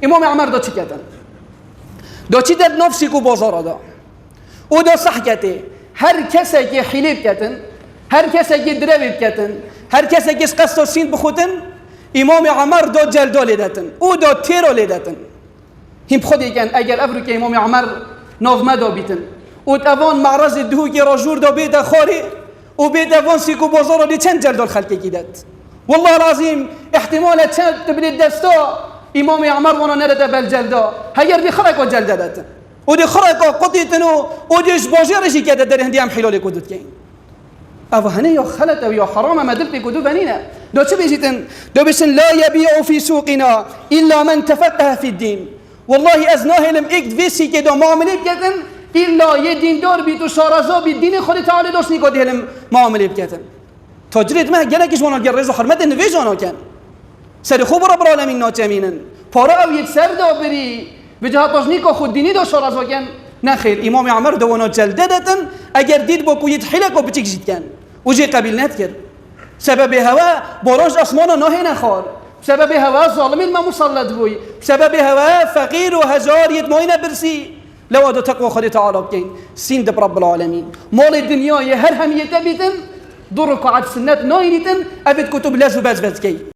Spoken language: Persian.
امام عمر دا چی کردن؟ دا چی در نفسی کو بازار دا او دا صح کته هر کسی که حلیب کتن، هر کسی که درویب کتن، هر کسی که قصد و سین بخوتن، امام عمر دا جلدا لیدتن او دا تیرا لیدتن. هم خودی کن اگر افرو که امام عمر ناظمه دا بیتن او اوان معرض دهو که راجور دا بیده خاری و بیده اوان سیکو بازار دی چند جلدال خلقی کیدد. والله العظیم احتمال چند تبرید دستا امام عمر وانا نرده بالجلدا هیر دی خرقا جلده دادن و دی خرقا قطیتنو و دیش باجرشی کده در هندی هم حلالی کدود کن. او هنه یا خلط او یا حرام مدل پی کدو بنینه دو چه بیشیتن؟ دو بیشن لا یبیع فی سوقنا الا من تفقه فی الدین. والله از ناهلم اکد ویسی که دا معامله بکتن الا یه دیندار بید و شارزا بید دین خود تعالی داشت نیکا دیلم معامله بکتن. تاجرید مه گله کش وانا گر رز و حرمت نویج آنا کن سر خوب رب العالمین ناچمینن پارا او یک سر دا بری به جهت باش نیکا خود دینی دا شارزا کن. نخیر امام عمر دوانا جلده دتن اگر دید با کویت حلق و بچک جید کن و جی قبیل ند کرد. سبب هوا باراج اسمانا ناهی نخواد، سبب هوا ظالمین ما مسلط بوی، سبب هوا فقیر و هزار یتماین برسی لو ادو تقوى خود تعالی بکن سین دب رب العالمین مال الدنیا هر همیت بیتن دو رکعت سنت ناینیتن ابد کتب لازو بز کی